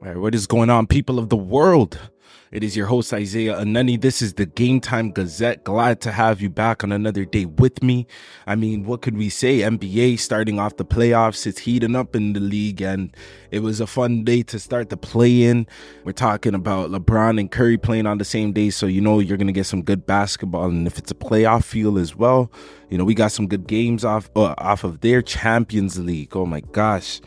All right, what is going on, people of the world? It is your host, Isaiah Anani. This is the GameTime Gazette. Glad to have you back on another day with me. I mean, what could we say? NBA starting off the playoffs. It's heating up in the league, and it was a fun day to start the play-in. We're talking about LeBron and Curry playing on the same day, so you know you're going to get some good basketball. And if it's a playoff feel as well, you know, we got some good games off of their Champions League. Oh my gosh.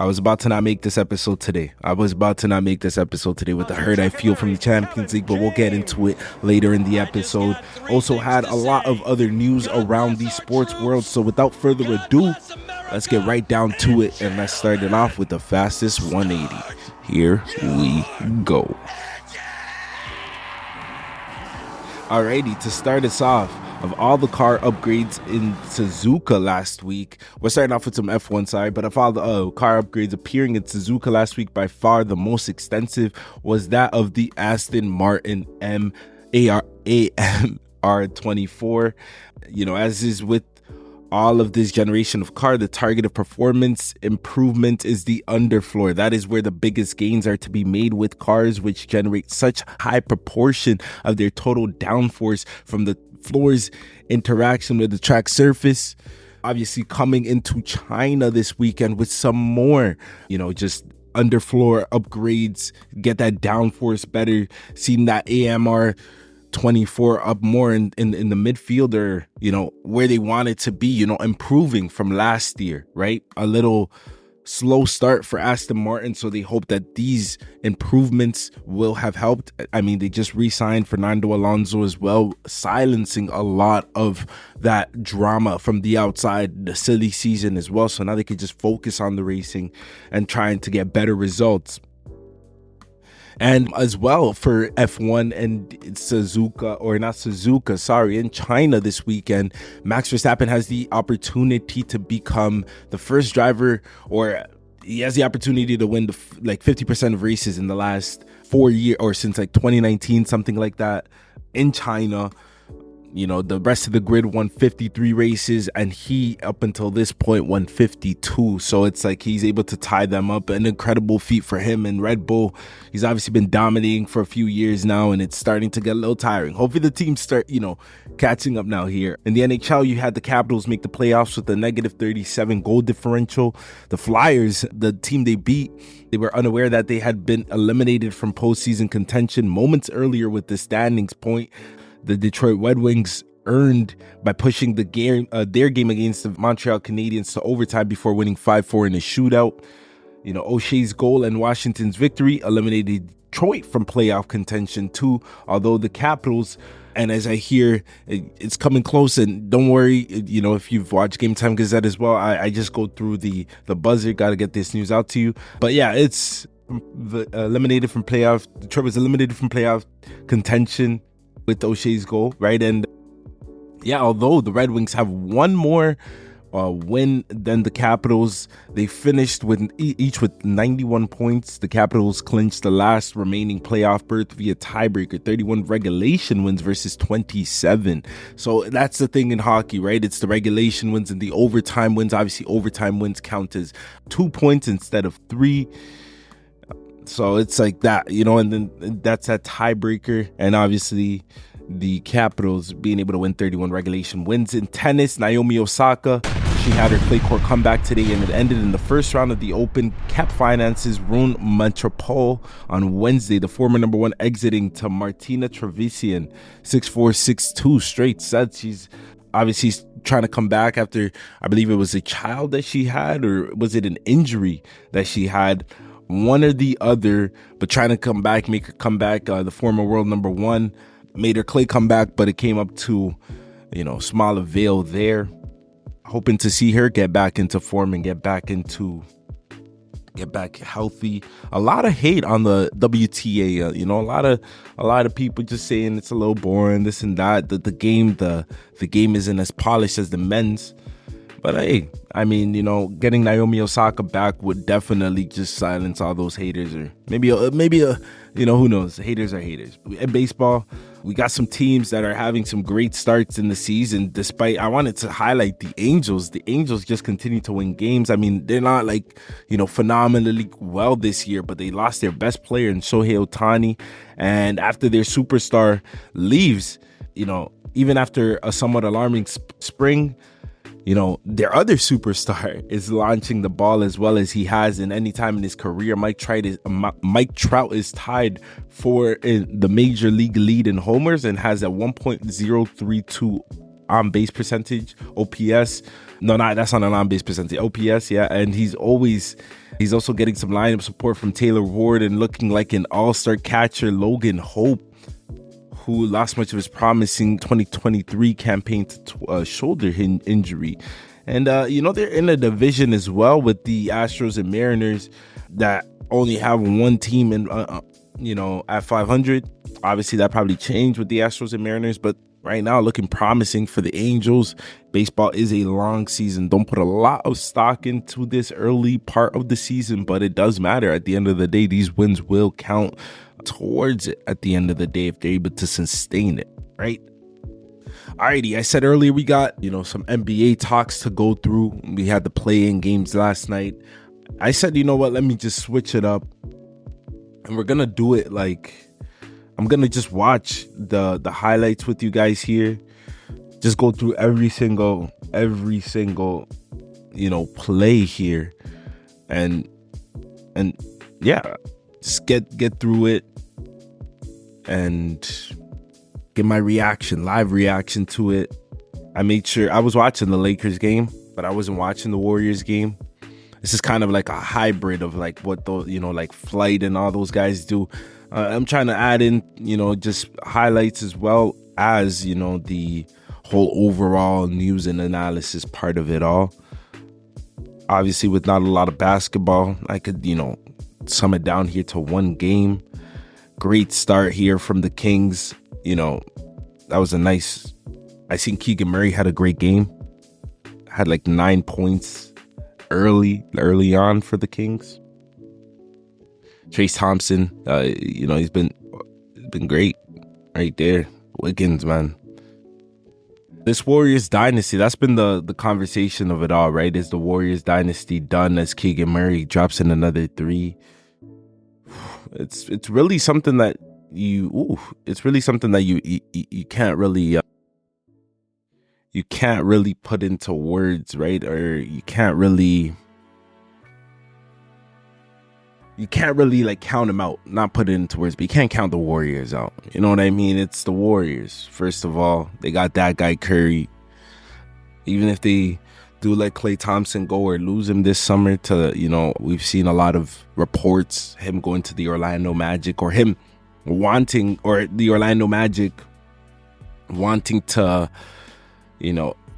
I was about to not make this episode today. with the hurt I feel from the Champions League, but we'll get into it later in the episode. Also had a lot of other news around the sports world. So without further ado, let's get right down to it. And let's start it off with the fastest 180. Here we go. Alrighty, to start us off, of all the car upgrades in Suzuka last week, we're starting off with some F1, but of all the car upgrades appearing in Suzuka last week, by far the most extensive was that of the Aston Martin AMR24. You know, as is with all of this generation of car, the target of performance improvement is the underfloor. That is where the biggest gains are to be made with cars which generate such high proportion of their total downforce from the floor's interaction with the track surface. Obviously coming into China this weekend with some more, you know, just underfloor upgrades, get that downforce better, seeing that AMR 24 up more in the midfield, or you know, where they want it to be, you know, improving from last year, right? A little slow start for Aston Martin, so they hope that these improvements will have helped. I mean, they just re-signed Fernando Alonso as well, silencing a lot of that drama from the outside, the silly season as well, so now they can just focus on the racing and trying to get better results. And as well for F1 and in China this weekend, Max Verstappen has the opportunity to become the first driver, or he has the opportunity to win 50% of races in the last 4 years, or since like 2019, something like that, in China. You know, the rest of the grid won 53 races, and he, up until this point, won 52. So it's like he's able to tie them up. An incredible feat for him. And Red Bull, he's obviously been dominating for a few years now, and it's starting to get a little tiring. Hopefully the teams start, you know, catching up now here. In the NHL, you had the Capitals make the playoffs with a negative 37 goal differential. The Flyers, the team they beat, they were unaware that they had been eliminated from postseason contention moments earlier with the standings point. The Detroit Red Wings earned by pushing their game against the Montreal Canadiens to overtime before winning 5-4 in a shootout. You know, O'Shea's goal and Washington's victory eliminated Detroit from playoff contention too, although the Capitals, and as I hear, it's coming close, and don't worry, you know, if you've watched GameTime Gazette as well, I just go through the buzzer, got to get this news out to you. But yeah, it's eliminated from playoff. Detroit was eliminated from playoff contention with O'Shea's goal, right? And yeah, although the Red Wings have one more win than the Capitals, they finished with each with 91 points. The Capitals clinched the last remaining playoff berth via tiebreaker, 31 regulation wins versus 27. So that's the thing in hockey, right? It's the regulation wins and the overtime wins. Obviously, overtime wins count as 2 points instead of 3. So it's like that, you know, and then that's that tiebreaker. And obviously the Capitals being able to win 31 regulation wins. In tennis, Naomi Osaka, she had her clay court comeback today, and it ended in the first round of the Open. Cap Finance's Rune Metropole on Wednesday, the former number one exiting to Martina Trevisan, 6-4, 6-2 straight sets. She's obviously trying to come back after, I believe it was a child that she had, or was it an injury that she had? One or the other, but trying to make her comeback. The former world number one made her clay comeback, but it came up to, you know, small avail there. Hoping to see her get back into form and get back healthy. A lot of hate on the WTA, you know, a lot of people just saying it's a little boring, this and that. The game isn't as polished as the men's. But hey, I mean, you know, getting Naomi Osaka back would definitely just silence all those haters, or maybe you know, who knows? Haters are haters. In baseball, We got some teams that are having some great starts in the season. Despite, I wanted to highlight the Angels. The Angels just continue to win games. I mean, they're not like, phenomenally well this year, but they lost their best player in Shohei Ohtani. And after their superstar leaves, even after a somewhat alarming spring, their other superstar is launching the ball as well as he has in any time in his career. Mike Trout is tied for the major league lead in homers and has a 1.032 on base percentage, OPS. No, that's not an on base percentage, OPS. Yeah, and he's also getting some lineup support from Taylor Ward and looking like an all-star catcher, Logan Hope, who lost much of his promising 2023 campaign to a shoulder injury. And, they're in a division as well with the Astros and Mariners that only have one team in, at 500. Obviously, that probably changed with the Astros and Mariners, but right now looking promising for the Angels. Baseball is a long season. Don't put a lot of stock into this early part of the season, but it does matter. At the end of the day, these wins will count towards it at the end of the day if they're able to sustain it, right? Alrighty, I said earlier we got, some NBA talks to go through. We had the play-in games last night. I said, you know what, let me just switch it up. And we're going to do it like, I'm going to just watch the highlights with you guys here. Just go through every single, play here. And yeah, just get through it and get my live reaction to it. I made sure I was watching the Lakers game, but I wasn't watching the Warriors game. This is kind of like a hybrid of like what those, like Flight and all those guys do. I'm trying to add in, just highlights as well as, the whole overall news and analysis part of it all. Obviously, with not a lot of basketball, I could, sum it down here to one game. Great start here from the Kings. That was I seen Keegan Murray had a great game. Had like 9 points early on for the Kings. Trace Thompson, he's been great right there. Wiggins, man. This Warriors dynasty, that's been the conversation of it all, right? Is the Warriors dynasty done as Keegan Murray drops in another 3? It's really something that you can't really put into words, right? Or you can't really like count them out, not put it into words, but you can't count the Warriors out. You know what I mean? It's the Warriors. First of all, they got that guy Curry. Even if they do let Klay Thompson go or lose him this summer to, we've seen a lot of reports, him going to the Orlando Magic or him the Orlando Magic wanting to,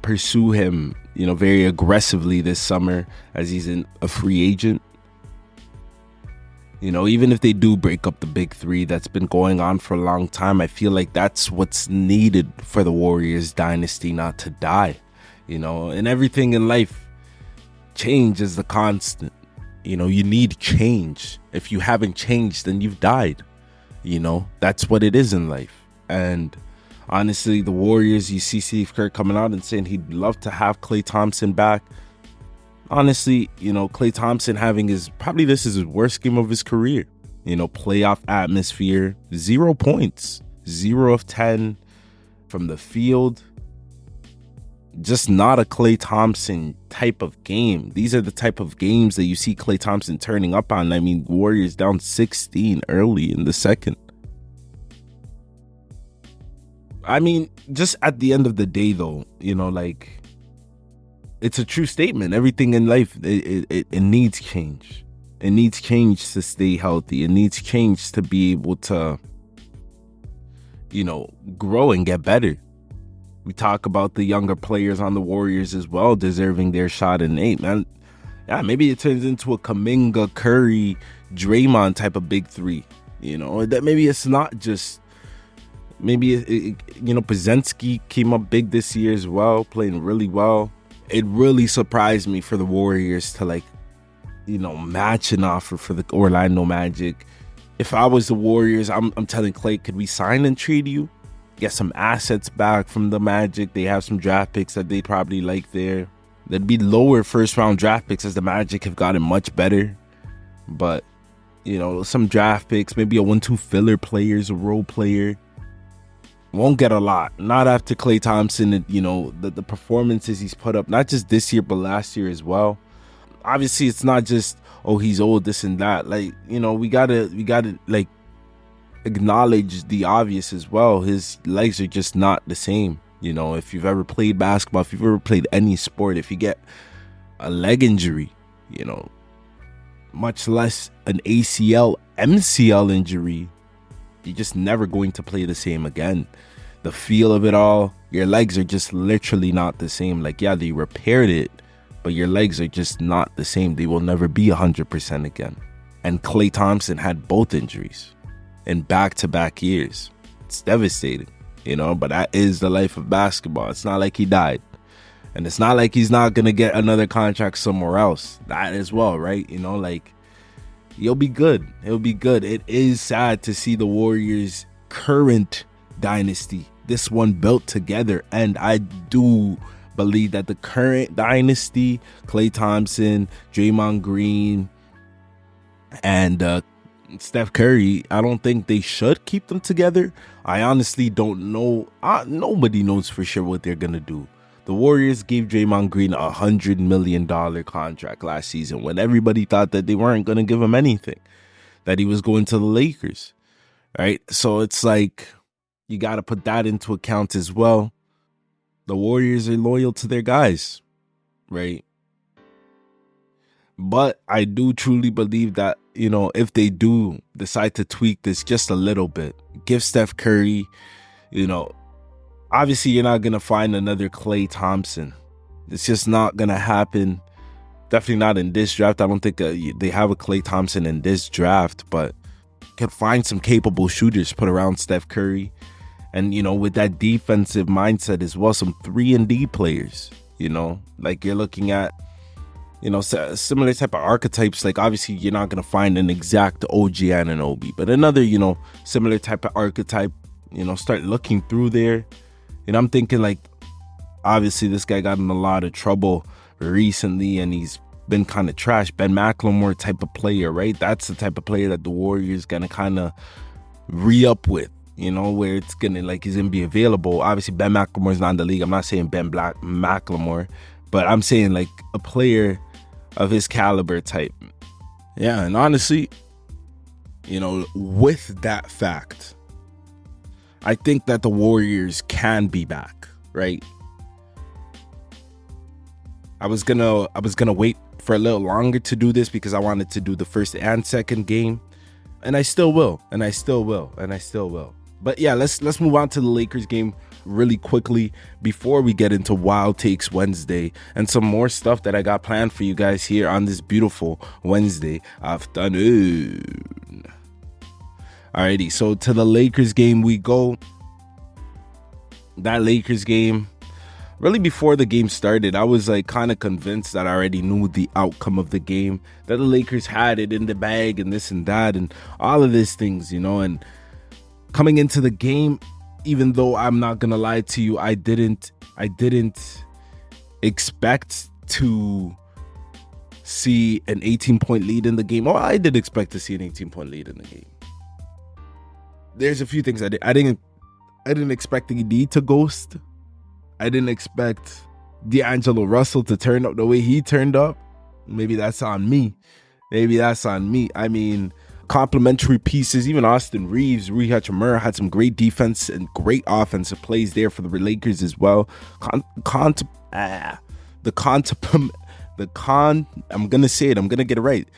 pursue him, very aggressively this summer as he's a free agent. Even if they do break up the big 3 that's been going on for a long time, I feel like that's what's needed for the Warriors dynasty not to die. And everything in life, change is the constant. You need change. If you haven't changed, then you've died. That's what it is in life. And honestly, the Warriors, you see Steve Kerr coming out and saying he'd love to have Klay Thompson back. Honestly, Klay Thompson this is his worst game of his career. Playoff atmosphere, 0 points, 0 of 10 from the field. Just not a Klay Thompson type of game. These are the type of games that you see Klay Thompson turning up on. I mean, Warriors down 16 early in the second. I mean, just at the end of the day, though, it's a true statement. Everything in life, it needs change. It needs change to stay healthy. It needs change to be able to, grow and get better. We talk about the younger players on the Warriors as well, deserving their shot in 8, man. Yeah, maybe it turns into a Kuminga, Curry, Draymond type of big 3. That maybe it's not just. Maybe, Pozenski came up big this year as well, playing really well. It really surprised me for the Warriors to match an offer for the Orlando Magic. If I was the Warriors, I'm telling Klay, could we sign and trade you? get some assets back from the Magic. They have some draft picks that they probably like there. There'd be lower first round draft picks as the Magic have gotten much better. But, you know, some draft picks, maybe a 1-2 filler players, a role player. Won't get a lot. Not after Klay Thompson, you know, the performances he's put up, not just this year, but last year as well. Obviously, it's not just, oh, he's old, this and that. Like, you know, we gotta like acknowledge the obvious as well. His legs are just not the same. You know, if you've ever played basketball, if you've ever played any sport, if you get a leg injury, you know, much less an ACL, MCL injury, you're just never going to play the same again. The feel of it all, your legs are just literally not the same. Like, yeah, they repaired it, but your legs are just not the same. They will never be 100% again. And Klay Thompson had both injuries in back-to-back years. It's devastating, you know, but that is the life of basketball. It's not like he died. And it's not like he's not going to get another contract somewhere else. That as well, right? You know, like, he'll be good. He'll be good. It is sad to see the Warriors' current dynasty, this one built together. And I do believe that the current dynasty, Klay Thompson, Draymond Green, and Steph Curry, I don't think they should keep them together. I honestly don't know. Nobody knows for sure what they're going to do. The Warriors gave Draymond Green a $100 million contract last season when everybody thought that they weren't going to give him anything, that he was going to the Lakers, right? So it's like, you got to put that into account as well. The Warriors are loyal to their guys, right? But I do truly believe that, you know, if they do decide to tweak this just a little bit, give Steph Curry, you know, obviously, you're not going to find another Klay Thompson. It's just not going to happen. Definitely not in this draft. I don't think they have a Klay Thompson in this draft, but can find some capable shooters put around Steph Curry. And, you know, with that defensive mindset as well, some 3-and-D players, you know, like you're looking at, you know, similar type of archetypes. Like, obviously, you're not going to find an exact OG Anunoby, but another, you know, similar type of archetype, you know, start looking through there. And I'm thinking, like, obviously this guy got in a lot of trouble recently and he's been kind of trash. Ben McLemore type of player, right? That's the type of player that the Warriors gonna kind of re-up with, you know, where it's gonna, like, he's gonna be available. Obviously, Ben McLemore's not in the league. I'm not saying McLemore, but I'm saying, like, a player of his caliber type. Yeah, and honestly, you know, with that fact, I think that the Warriors can be back, right? I was gonna wait for a little longer to do this because I wanted to do the first and second game, and I still will. But yeah, let's move on to the Lakers game really quickly before we get into Wild Takes Wednesday and some more stuff that I got planned for you guys here on this beautiful Wednesday afternoon. Alrighty, so to the Lakers game we go. That Lakers game, really before the game started, I was like kind of convinced that I already knew the outcome of the game, that the Lakers had it in the bag and this and that and all of these things, you know. And coming into the game, even though I'm not gonna lie to you, I didn't expect to see an 18-point lead in the game. Oh, I did expect to see an 18-point lead in the game. There's a few things I did. I didn't expect AD to ghost. I didn't expect D'Angelo Russell to turn up the way he turned up. Maybe that's on me. I mean, complimentary pieces. Even Austin Reeves, Rui Hachimura had some great defense and great offensive plays there for the Lakers as well. I'm gonna say it. I'm gonna get it right.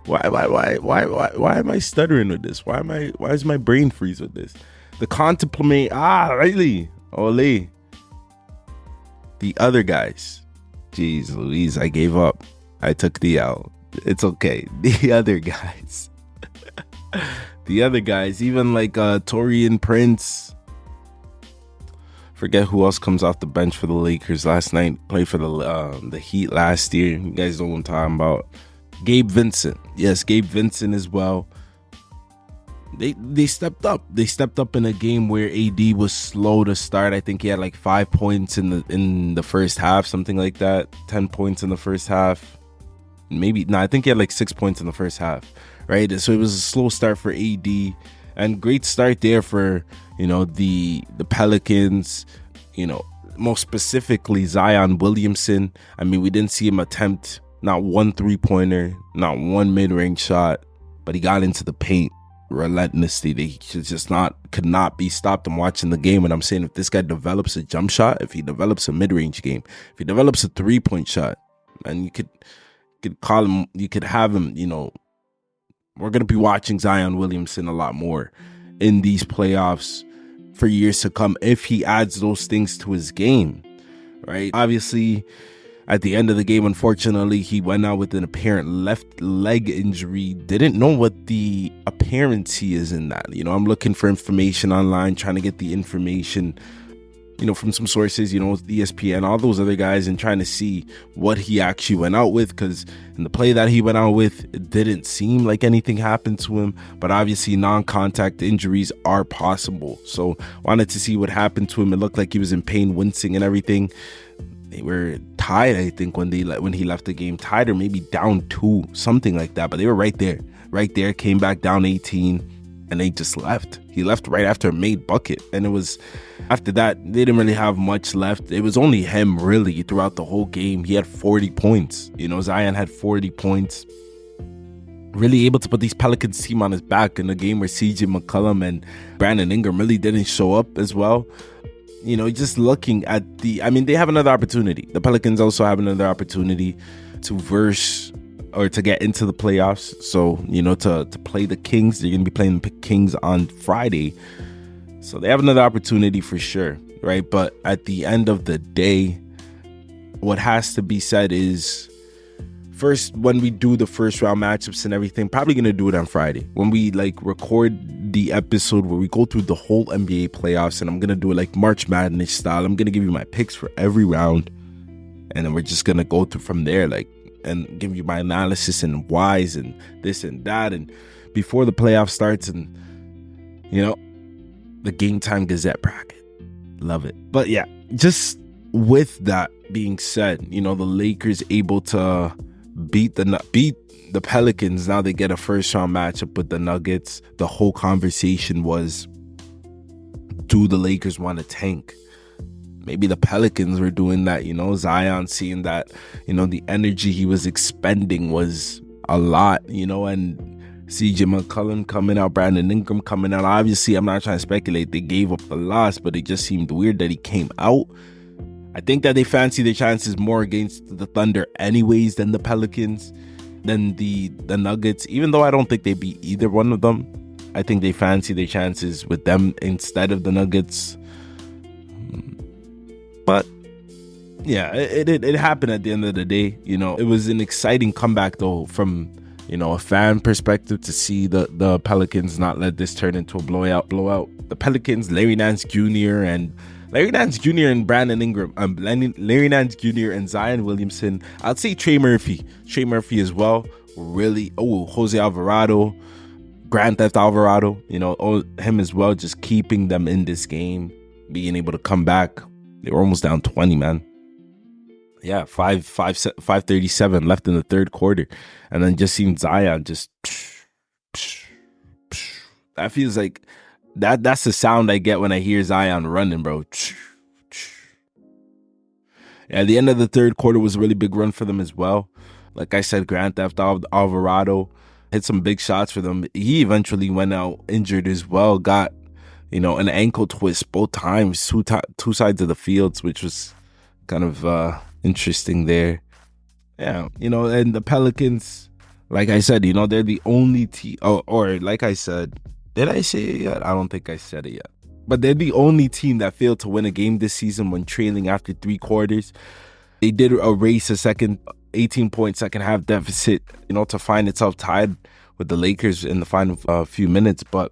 Why am I stuttering with this? Why is my brain freeze with this? The contemplate. Really? Ole. The other guys. Jeez Louise, I gave up. I took the L. It's okay. The other guys. Even like Taurean Prince. Forget who else comes off the bench for the Lakers last night. Played for the Heat last year. You guys know what I'm talking about. Gabe Vincent. Yes, Gabe Vincent as well. They stepped up. They stepped up in a game where AD was slow to start. I think he had like 5 points in the first half, something like that. 10 points in the first half. I think he had like 6 points in the first half, right? So it was a slow start for AD, and great start there for, the Pelicans, most specifically Zion Williamson. I mean, we didn't see him attempt not one 3-pointer, not one mid-range shot, but he got into the paint relentlessly. They could not be stopped. I'm watching the game and I'm saying, if this guy develops a jump shot, if he develops a mid-range game, if he develops a 3-point shot, and you could call him, you could have him, we're going to be watching Zion Williamson a lot more in these playoffs for years to come if he adds those things to his game, right? Obviously, at the end of the game, unfortunately, he went out with an apparent left leg injury. Didn't know what the appearance he is in that. I'm looking for information online, trying to get the information, from some sources, ESPN, all those other guys, and trying to see what he actually went out with, because in the play that he went out with, it didn't seem like anything happened to him, but obviously non-contact injuries are possible. So wanted to see what happened to him. It looked like he was in pain, wincing and everything. They were tied, I think, when he left the game, tied or maybe down 2, something like that, but they were right there, came back down 18, and they just left. He left right after a made bucket, and it was after that they didn't really have much left. It was only him really throughout the whole game. He had 40 points. Zion had 40 points. Really able to put these Pelicans team on his back in a game where CJ McCollum and Brandon Ingram really didn't show up as well. Just looking at they have another opportunity. The Pelicans also have another opportunity to get into the playoffs. So, to play the Kings. They're going to be playing the Kings on Friday. So they have another opportunity for sure, right? But at the end of the day, what has to be said is, first, when we do the first round matchups and everything, probably going to do it on Friday. When we record the episode where we go through the whole NBA playoffs, and I'm going to do it like March Madness style. I'm going to give you my picks for every round, and then we're just going to go through from there, and give you my analysis and whys and this and that, and before the playoff starts, and the GameTime Gazette bracket. Love it. But yeah, just with that being said, the Lakers able to beat the Pelicans. Now they get a first round matchup with the Nuggets. The whole conversation was, do the Lakers want to tank? Maybe the Pelicans were doing that, Zion seeing that, the energy he was expending was a lot, and CJ McCollum coming out, Brandon Ingram coming out. Obviously, I'm not trying to speculate. They gave up the loss, but it just seemed weird that he came out. I think that they fancy their chances more against the Thunder anyways than the Pelicans, than the Nuggets, even though I don't think they beat either one of them. I think they fancy their chances with them instead of the Nuggets. But yeah, it happened at the end of the day. It was an exciting comeback though from a fan perspective to see the Pelicans not let this turn into a blowout. The Pelicans, Larry Nance Jr. and Brandon Ingram, Larry Nance Jr. and Zion Williamson. I'd say Trey Murphy as well. Really, Jose Alvarado, Grand Theft Alvarado, him as well, just keeping them in this game, being able to come back. They were almost down 20, man. Yeah, 5:37 left in the third quarter. And then just seeing Zion just... That feels like... That's the sound I get when I hear Zion running, bro. At the end of the third quarter was a really big run for them as well. Like I said, Grand Theft Alvarado hit some big shots for them. He eventually went out injured as well. Got, an ankle twist both times, two sides of the fields, which was kind of interesting there. Yeah, and the Pelicans, like I said, they're the only team, or like I said, did I say it yet? I don't think I said it yet. But they're the only team that failed to win a game this season when trailing after 3 quarters. They did erase a 18-point second half deficit, to find itself tied with the Lakers in the final few minutes. But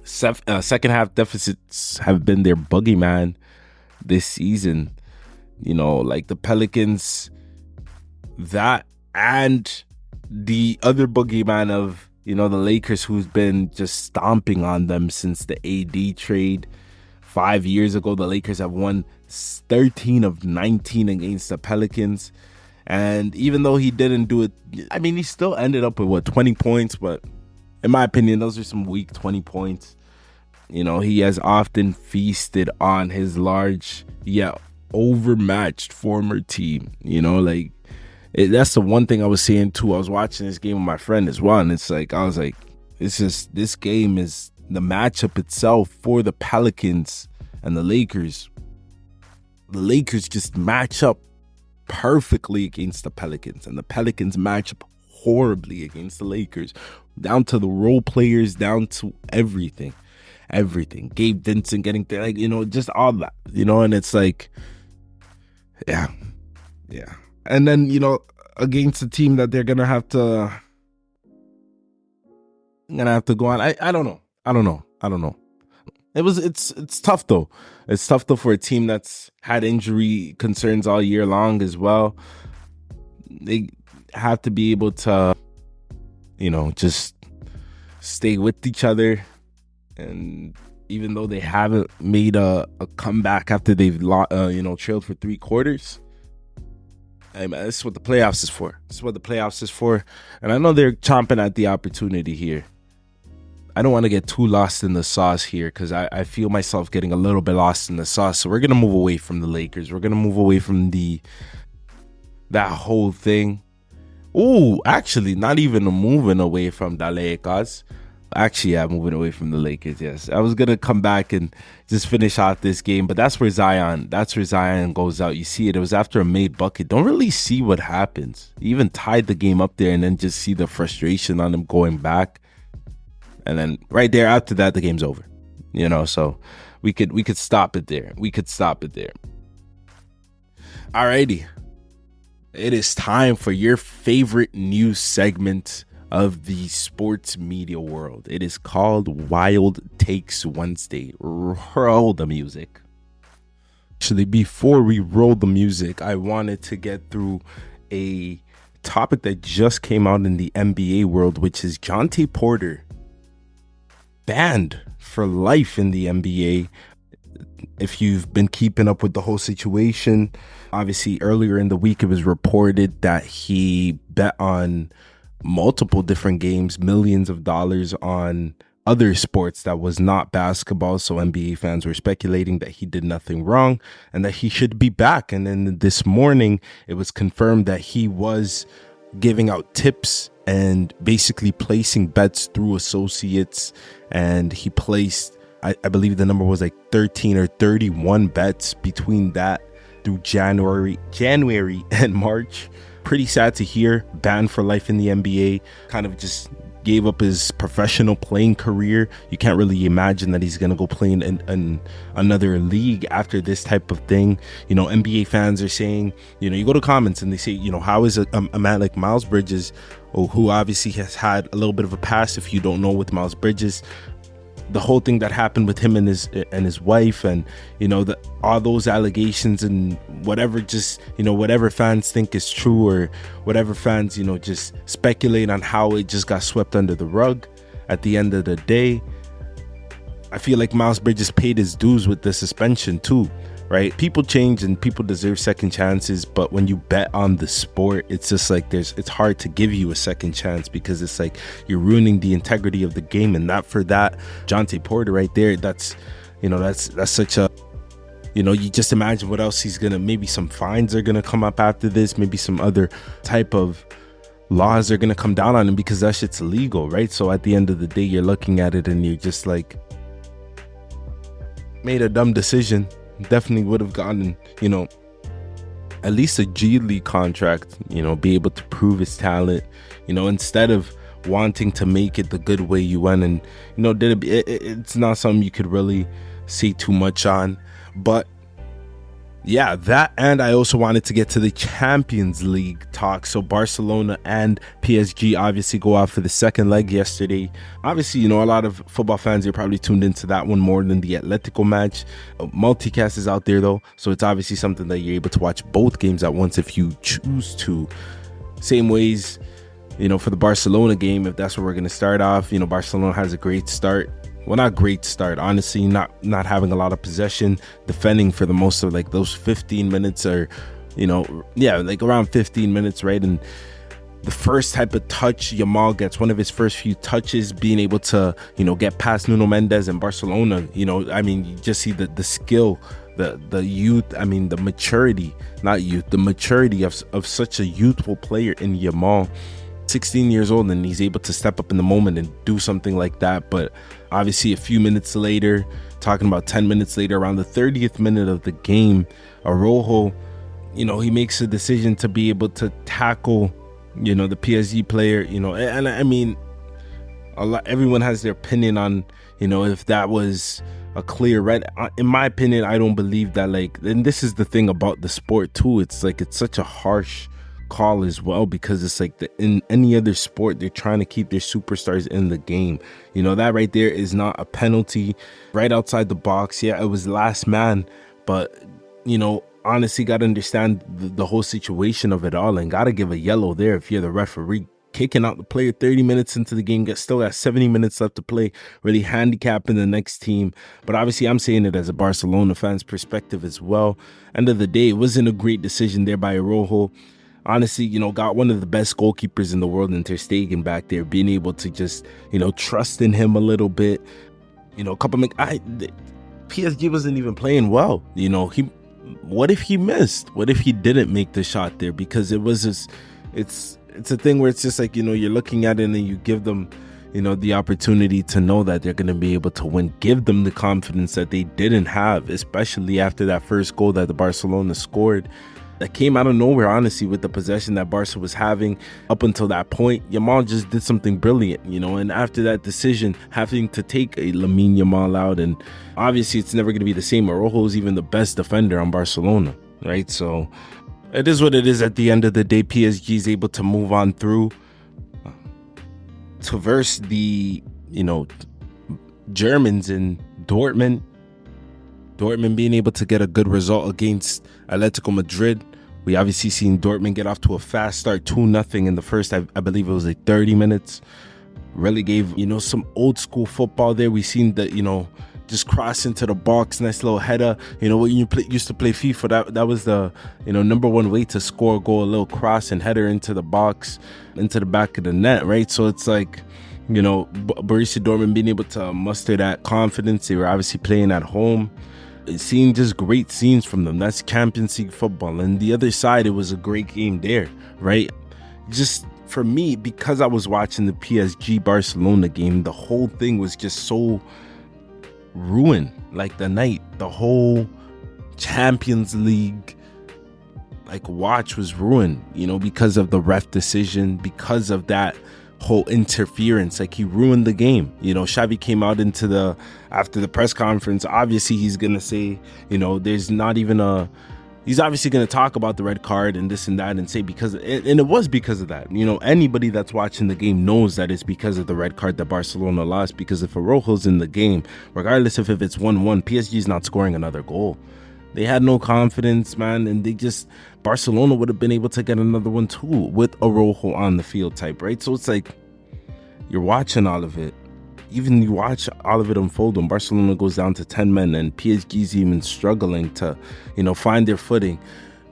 second half deficits have been their boogeyman this season. Like the Pelicans, that and the other boogeyman of You know, the Lakers, who's been just stomping on them since the AD trade 5 years ago. The Lakers have won 13 of 19 against the Pelicans. And even though he didn't do it, I mean, he still ended up with 20 points. But in my opinion, those are some weak 20 points. You know, he has often feasted on his large yet overmatched former team. You know, like, that's the one thing I was saying too. I was watching this game with my friend as well, and it's like, I was like, it's just, this game is the matchup itself for the Pelicans and the Lakers. The Lakers just match up perfectly against the Pelicans, and the Pelicans match up horribly against the Lakers, down to the role players, down to everything. Gabe Vincent getting there, like, you know, just all that, you know, and it's like, yeah. And then, you know, against a team that they're gonna have to go on. I don't know. It's tough though. It's tough though for a team that's had injury concerns all year long as well. They have to be able to, you know, just stay with each other. And even though they haven't made a comeback after they've trailed for 3 quarters, hey man, this is what the playoffs is for. And I know they're chomping at the opportunity here. I don't want to get too lost in the sauce here, because I feel myself getting a little bit lost in the sauce. So we're going to move away from the Lakers. We're going to move away from that whole thing. Ooh, actually, not even moving away from the Lakers. Actually, yeah, moving away from the Lakers, yes. I was going to come back and just finish out this game, but that's where Zion goes out. You see it. It was after a made bucket. Don't really see what happens. He even tied the game up there, and then just see the frustration on him going back. And then right there after that, the game's over. You know, so we could stop it there. Alrighty. It is time for your favorite news segment of the sports media world. It is called Wild Takes Wednesday. Roll the music. Actually, before we roll the music, I wanted to get through a topic that just came out in the NBA world, which is Jontay Porter banned for life in the NBA. If you've been keeping up with the whole situation, obviously earlier in the week it was reported that he bet on multiple different games, millions of dollars on other sports that was not basketball. So NBA fans were speculating that he did nothing wrong and that he should be back. And then this morning it was confirmed that he was giving out tips and basically placing bets through associates. And he placed, I believe the number was like 13 or 31 bets between that through January and March. Pretty sad to hear. Banned for life in the NBA. Kind of just gave up his professional playing career. You can't really imagine that he's going to go play in another league after this type of thing. You know, NBA fans are saying, you know, you go to comments and they say, you know, how is a man like Miles Bridges, who obviously has had a little bit of a past, if you don't know, with Miles Bridges, the whole thing that happened with him and his wife, and you know, all those allegations and whatever, just, you know, whatever fans think is true, or whatever fans, you know, just speculate on how it just got swept under the rug. At the end of the day, I feel like Miles Bridges paid his dues with the suspension too, right? People change and people deserve second chances, but when you bet on the sport, it's just like it's hard to give you a second chance, because it's like you're ruining the integrity of the game. And that for that, Jontay Porter right there, that's such a, you know, you just imagine what else he's gonna, maybe some fines are gonna come up after this, maybe some other type of laws are gonna come down on him, because that shit's illegal, right? So at the end of the day, you're looking at it and you're just like, made a dumb decision. Definitely would have gotten, you know, at least a G League contract, you know, be able to prove his talent, you know, instead of wanting to make it the good way you went. And, you know, it's not something you could really say too much on. But yeah, that, and I also wanted to get to the Champions League talk. So Barcelona and PSG obviously go out for the second leg yesterday. Obviously, you know, a lot of football fans are probably tuned into that one more than the Atletico match. Multicast is out there though, so it's obviously something that you're able to watch both games at once if you choose to. Same ways, for the Barcelona game, if that's where we're going to start off, Barcelona has a great start. Well, not great start, honestly, not having a lot of possession, defending for the most of like those 15 minutes or, like around 15 minutes, right? And the first type of touch Yamal gets, one of his first few touches, being able to, get past Nuno Mendes and Barcelona, you just see the skill, the youth, the maturity, not youth, the maturity of such a youthful player in Yamal. 16 years old, and he's able to step up in the moment and do something like that. But obviously a few minutes later, talking about 10 minutes later, around the 30th minute of the game, Araujo, he makes a decision to be able to tackle, the PSG player, and everyone has their opinion on, if that was a clear red. In my opinion, I don't believe that, and this is the thing about the sport too, it's such a harsh call as well, because it's in any other sport, they're trying to keep their superstars in the game. That right there is not a penalty right outside the box. Yeah, it was last man, but honestly, got to understand the whole situation of it all, and got to give a yellow there if you're the referee. Kicking out the player 30 minutes into the game, still got 70 minutes left to play, really handicapping the next team. But obviously, I'm saying it as a Barcelona fan's perspective as well. End of the day, it wasn't a great decision there by Araujo. Honestly, got one of the best goalkeepers in the world in Ter Stegen back there, being able to just, trust in him a little bit. PSG wasn't even playing well. What if he missed? What if he didn't make the shot there? Because it was just, it's a thing where it's just you're looking at it and you give them, the opportunity to know that they're going to be able to win. Give them the confidence that they didn't have, especially after that first goal that the Barcelona scored. That came out of nowhere, honestly, with the possession that Barca was having up until that point. Yamal just did something brilliant, and after that decision, having to take a Lamine Yamal out, and obviously it's never going to be the same. Araujo is even the best defender on Barcelona, right? So it is what it is at the end of the day. PSG is able to move on through to verse the, Germans in Dortmund. Dortmund being able to get a good result against Atletico Madrid. We obviously seen Dortmund get off to a fast start, 2-0 in the first, I believe it was 30 minutes. Really gave, some old school football there. We seen that, just cross into the box, nice little header. When you used to play FIFA, that was the, number one way to score a goal, a little cross and header into the box, into the back of the net, right? So it's Borussia Dortmund being able to muster that confidence. They were obviously playing at home. Seeing just great scenes from them. That's Champions League football. And the other side, it was a great game there, right? Just for me, because I was watching the PSG Barcelona game, the whole thing was just so ruined. The night, the whole Champions League watch was ruined, because of the ref decision, because of that whole interference. He ruined the game. Xavi came out after the press conference. Obviously he's gonna say, there's not even he's obviously gonna talk about the red card and this and that, and say and it was because of that. Anybody that's watching the game knows that it's because of the red card that Barcelona lost, because if Araujo's in the game, regardless if it's 1-1, PSG is not scoring another goal. They had no confidence, man, and Barcelona would have been able to get another one too with Araujo on the field type, right? So it's you're watching all of it. Even you watch all of it unfold when Barcelona goes down to 10 men and PSG's even struggling to, find their footing.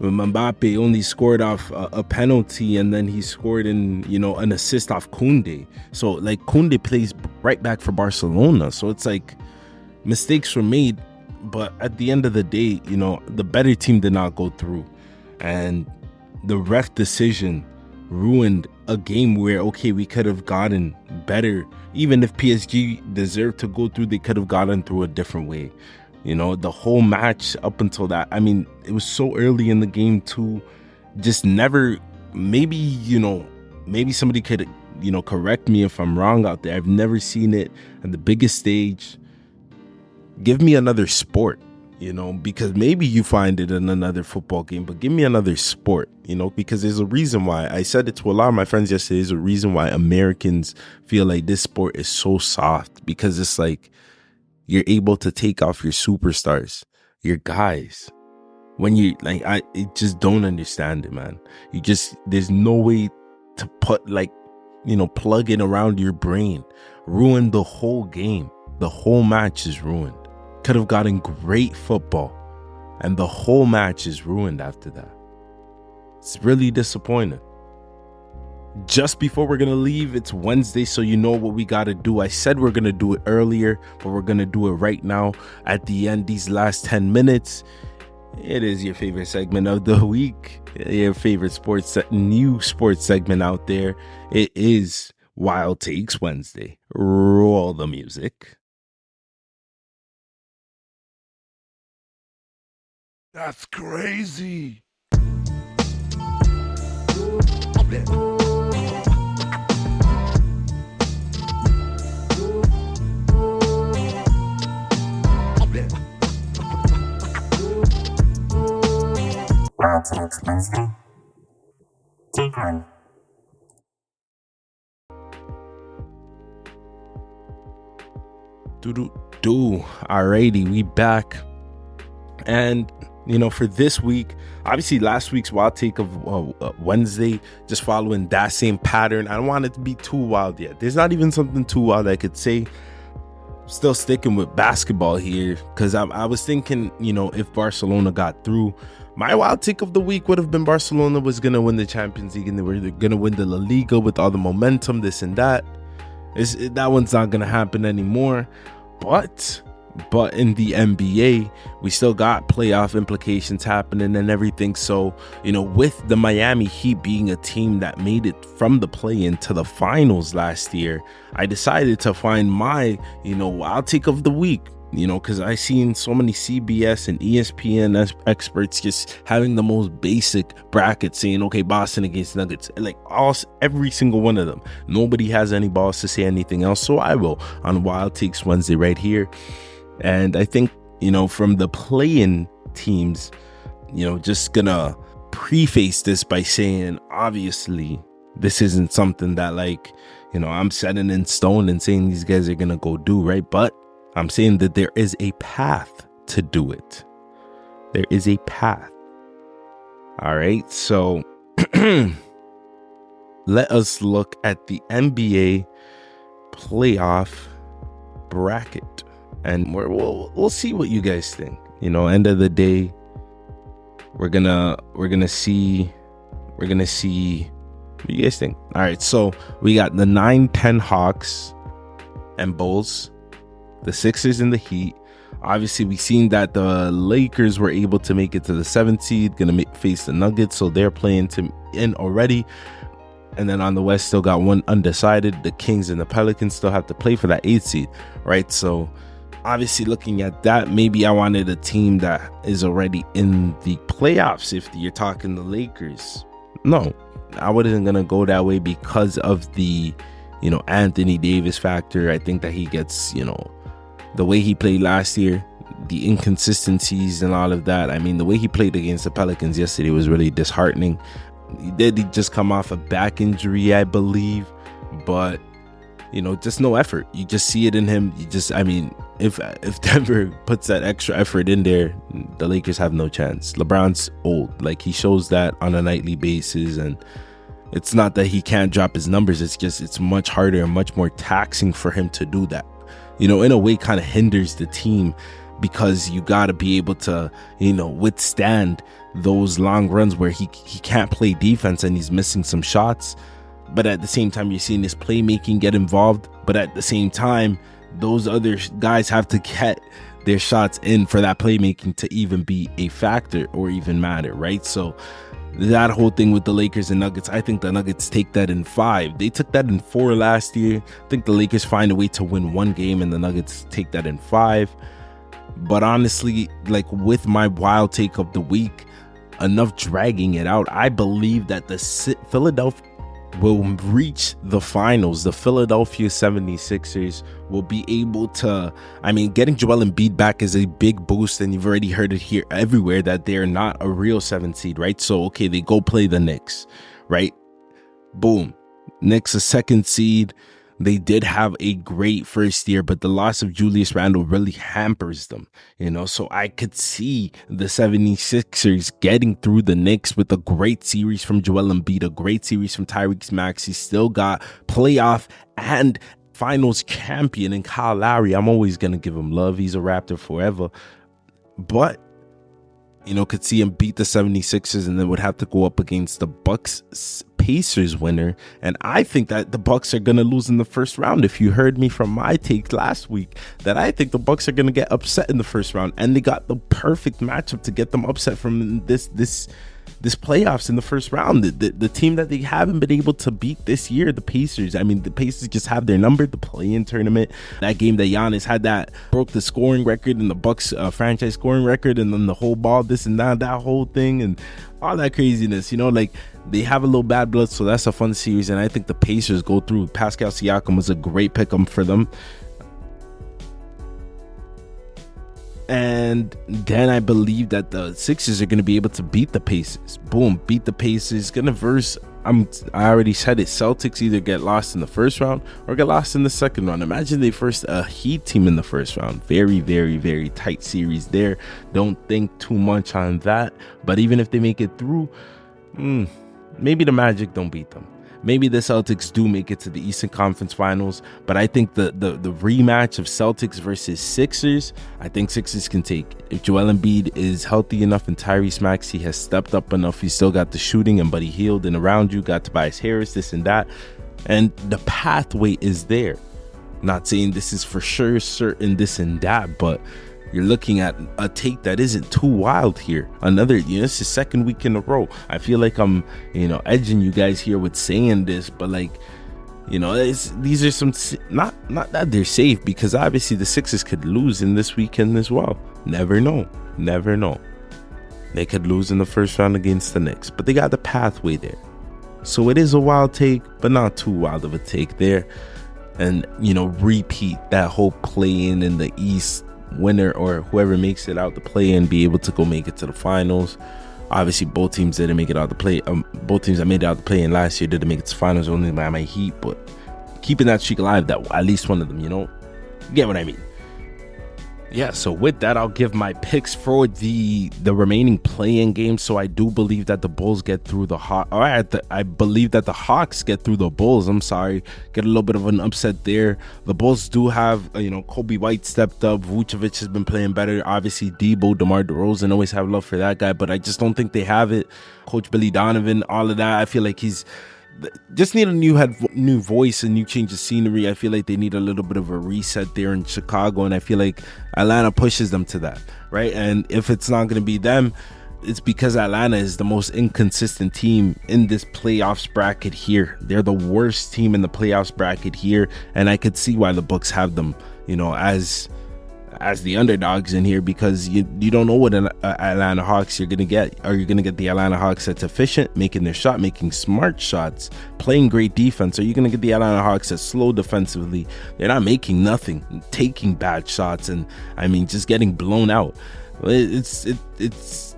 Mbappe only scored off a penalty, and then he scored in, an assist off Koundé. So Koundé plays right back for Barcelona. So it's mistakes were made. But at the end of the day, the better team did not go through. And the ref decision ruined a game where, okay, we could have gotten better. Even if PSG deserved to go through, they could have gotten through a different way. The whole match up until that, it was so early in the game too. Just never, maybe somebody could, correct me if I'm wrong out there. I've never seen it at the biggest stage. Give me another sport, because maybe you find it in another football game, but give me another sport, because there's a reason why. I said it to a lot of my friends yesterday. There's a reason why Americans feel like this sport is so soft, because it's you're able to take off your superstars, your guys. When you I just don't understand it, man. There's no way to put plug in around your brain, ruined the whole game. The whole match is ruined. Could have gotten great football, and the whole match is ruined after that. It's really disappointing. Just before we're gonna leave, it's Wednesday, so you know what we gotta do. I said we're gonna do it earlier, but we're gonna do it right now at the end, these last 10 minutes. It is your favorite segment of the week, your favorite new sports segment out there. It is Wild Takes Wednesday. Roll the music. That's crazy. Wild Takes Wednesday. Take one. Alrighty, we back. And for this week, obviously last week's Wild Take of Wednesday, just following that same pattern. I don't want it to be too wild yet. There's not even something too wild I could say. Still sticking with basketball here, because I was thinking, if Barcelona got through, my Wild Take of the week would have been Barcelona was going to win the Champions League and they were going to win the La Liga with all the momentum, this and that. That one's not going to happen anymore. But in the NBA, we still got playoff implications happening and everything. So, with the Miami Heat being a team that made it from the play-in to the finals last year, I decided to find my, Wild Take of the week. Because I seen so many CBS and ESPN experts just having the most basic bracket saying, okay, Boston against Nuggets, like every single one of them. Nobody has any balls to say anything else, so I will on Wild Takes Wednesday right here. And I think, from the play-in teams, just gonna preface this by saying, obviously, this isn't something that I'm setting in stone and saying these guys are gonna go do, right? But I'm saying that there is a path to do it. There is a path. All right. So let us look at the NBA playoff bracket, and we'll see what you guys think. End of the day, we're gonna see what you guys think. All right. So we got the 9-10 Hawks and Bulls, the Sixers and the Heat. Obviously, we've seen that the Lakers were able to make it to the 7th seed, gonna face the Nuggets, so they're playing in already. And then on the West, still got one undecided. The Kings and the Pelicans still have to play for that 8th seed, right? So obviously, looking at that, maybe I wanted a team that is already in the playoffs. If you're talking the Lakers, no, I wasn't gonna go that way because of the Anthony Davis factor. I think that he gets the way he played last year, the inconsistencies and all of that. I mean, the way he played against the Pelicans yesterday was really disheartening. He did just come off a back injury, I believe, but just no effort. You just see it in him. If Denver puts that extra effort in there, the Lakers have no chance. LeBron's old. He shows that on a nightly basis, and it's not that he can't drop his numbers. It's just it's much harder and much more taxing for him to do that. In a way, kind of hinders the team, because you got to be able to, withstand those long runs where he can't play defense and he's missing some shots. But at the same time, you're seeing his playmaking get involved. But at the same time, those other guys have to get their shots in for that playmaking to even be a factor or even matter, right? So that whole thing with the Lakers and Nuggets, I think the Nuggets take that in 5. They took that in 4 last year. I think the Lakers find a way to win 1 game and the Nuggets take that in 5. But honestly, with my Wild Take of the week, enough dragging it out, I believe that the Philadelphia will reach the finals. The Philadelphia 76ers will be able to, getting Joel Embiid back is a big boost, and you've already heard it here everywhere that they're not a real 7th seed, right? So, okay, they go play the Knicks, right? Boom. Knicks a 2nd seed. They did have a great first year, but the loss of Julius Randle really hampers them, so I could see the 76ers getting through the Knicks with a great series from Joel Embiid, a great series from Tyrese Maxey. Still got playoff and finals champion in Kyle Lowry. I'm always going to give him love. He's a Raptor forever. But, could see him beat the 76ers and then would have to go up against the Bucks Pacers winner. And I think that the Bucks are going to lose in the first round. If you heard me from my take last week, that I think the Bucks are going to get upset in the first round. And they got the perfect matchup to get them upset from this playoffs in the first round. The team that they haven't been able to beat this year, the Pacers. I mean, the Pacers just have their number. The play-in tournament, that game that Giannis had that broke the scoring record and the Bucks franchise scoring record, and then the whole ball, this and that whole thing, and all that craziness. They have a little bad blood, so that's a fun series. And I think the Pacers go through. Pascal Siakam was a great pick for them. And then I believe that the Sixers are going to be able to beat the Pacers. Boom, beat the Pacers. Going to verse, I already said it, Celtics either get lost in the first round or get lost in the second round. Imagine they first a Heat team in the first round. Very, very, very tight series there. Don't think too much on that. But even if they make it through, maybe the Magic don't beat them. Maybe the Celtics do make it to the Eastern Conference Finals, but I think the rematch of Celtics versus Sixers, I think Sixers can take it. If Joel Embiid is healthy enough and Tyrese Maxey has stepped up enough, he's still got the shooting, and Buddy Hield, and around you got Tobias Harris, this and that, and the pathway is there. Not saying this is for sure certain this and that, but you're looking at a take that isn't too wild here. Another, it's the second week in a row. I feel like I'm, edging you guys here with saying this, but these are some, not that they're safe, because obviously the Sixers could lose in this weekend as well. Never know. They could lose in the first round against the Knicks, but they got the pathway there. So it is a wild take, but not too wild of a take there. And, repeat that whole play-in the East, winner or whoever makes it out the play and be able to go make it to the finals. Obviously both teams didn't make it out the play. Both teams that made it out the play in last year didn't make it to the finals, only by my Heat, but keeping that streak alive, that at least one of them, you get what I mean. Yeah, so with that, I'll give my picks for the remaining play-in games. So I do believe that the Bulls get through the Hawks. I believe that the Hawks get through the Bulls. I'm sorry, get a little bit of an upset there. The Bulls do have, Kobe White stepped up. Vucevic has been playing better. Obviously, Debo, DeMar DeRozan, always have love for that guy, but I just don't think they have it. Coach Billy Donovan, all of that. I feel like he's just need a new voice, a new change of scenery. I feel like they need a little bit of a reset there in Chicago, and I feel like Atlanta pushes them to that, right? And if it's not going to be them, it's because Atlanta is the most inconsistent team in this playoffs bracket here. They're the worst team in the playoffs bracket here, and I could see why the Bucks have them, as the underdogs in here, because you don't know what Atlanta Hawks you're gonna get. Are you gonna get the Atlanta Hawks that's efficient, making their shot, making smart shots, playing great defense? Or are you gonna get the Atlanta Hawks that's slow defensively? They're not making nothing, taking bad shots, and just getting blown out. It's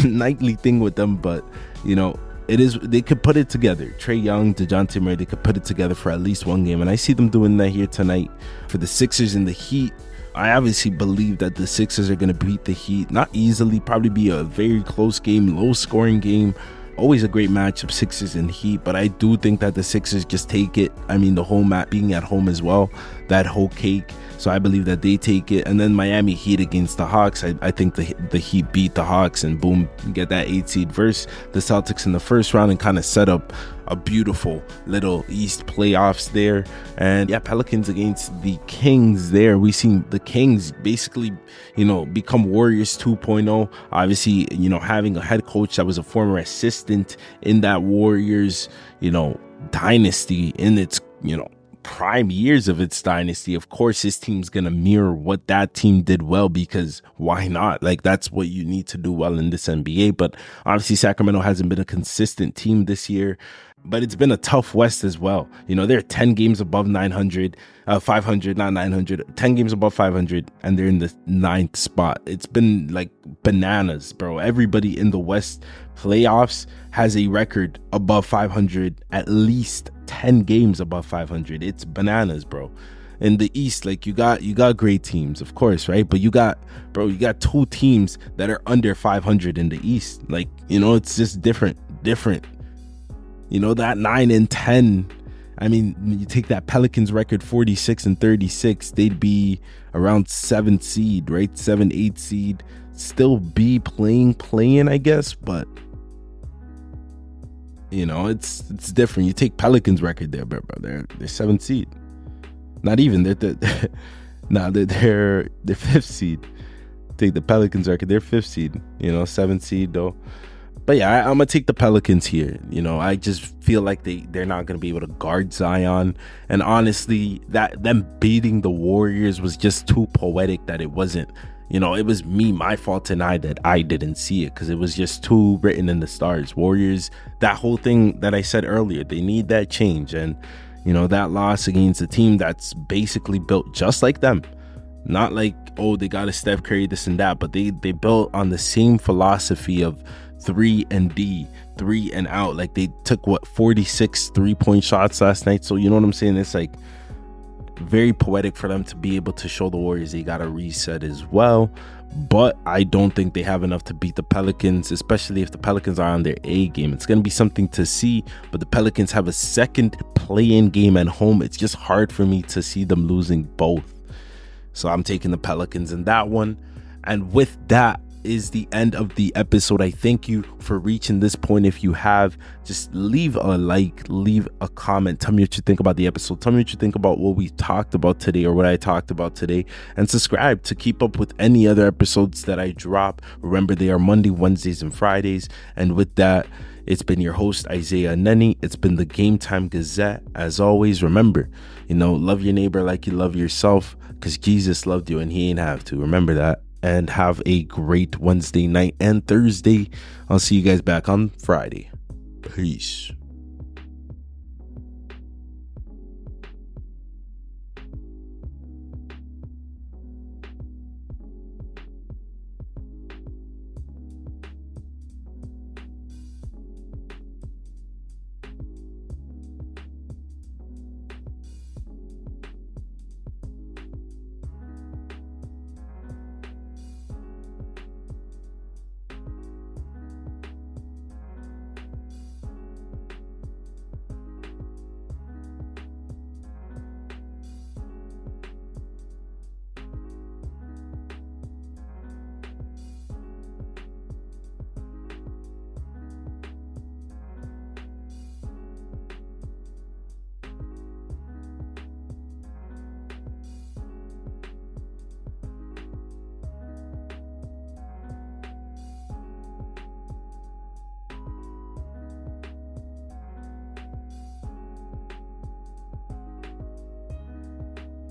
nightly thing with them, but it is. They could put it together. Trae Young, DeJounte Murray, they could put it together for at least one game, and I see them doing that here tonight. For the Sixers and the Heat, I obviously believe that the Sixers are going to beat the Heat. Not easily, probably be a very close game, low scoring game. Always a great matchup, Sixers and Heat, but I do think that the Sixers just take it. The home being at home as well, that whole cake. So I believe that they take it. And then Miami Heat against the Hawks. I think the Heat beat the Hawks and boom, get that 8 seed versus the Celtics in the first round and kind of set up a beautiful little East playoffs there. And yeah, Pelicans against the Kings there. We seen the Kings basically, become Warriors 2.0. Obviously, having a head coach that was a former assistant in that Warriors, dynasty in its, prime years of its dynasty. Of course, his team's gonna mirror what that team did well, because why not? That's what you need to do well in this NBA. But obviously Sacramento hasn't been a consistent team this year. But it's been a tough West as well. You know, they're 10 games above 500, not 900, 10 games above 500, and they're in the 9th spot. It's been like bananas, bro. Everybody in the West playoffs has a record above 500, at least 10 games above 500. It's bananas, bro. In the East, like you got great teams, of course, right? But you got 2 teams that are under 500 in the East. Like, you know, it's just different. You know, that 9 and 10. I mean, you take that Pelicans record 46 and 36, they'd be around 7th seed, right? 7, 8 seed, still be playing, I guess, but you know, it's different. You take Pelicans record there, bro. They're 7th seed. Not even they're 5th seed. Take the Pelicans record, they're 5th seed. You know, 7th seed though. But yeah, I'm gonna take the Pelicans here. You know, I just feel like they're not gonna be able to guard Zion, and honestly, that them beating the Warriors was just too poetic that it wasn't. You know, it was my fault tonight that I didn't see it, because it was just too written in the stars. Warriors, that whole thing that I said earlier, they need that change, and you know, that loss against a team that's basically built just like them. Not like, oh, they got a Steph Curry, this and that, but they built on the same philosophy of 3 and D, 3 and out. Like they took 46 3-point shots last night. So you know what I'm saying? It's like very poetic for them to be able to show the Warriors they got to reset as well. But I don't think they have enough to beat the Pelicans, especially if the Pelicans are on their A game. It's going to be something to see, but the Pelicans have a second play-in game at home. It's just hard for me to see them losing both. So I'm taking the Pelicans in that one. And with that is the end of the episode. I thank you for reaching this point. If you have, just leave a like, leave a comment, tell me what you think about the episode, tell me what you think about what we talked about today or what I talked about today, and subscribe to keep up with any other episodes that I drop. Remember, they are Monday, Wednesdays, and Fridays. And with that, it's been your host, Isaiah Neni. It's been the GameTime Gazette. As always, remember, you know, love your neighbor like you love yourself, because Jesus loved you and he ain't have to. Remember that. And have a great Wednesday night and Thursday. I'll see you guys back on Friday. Peace.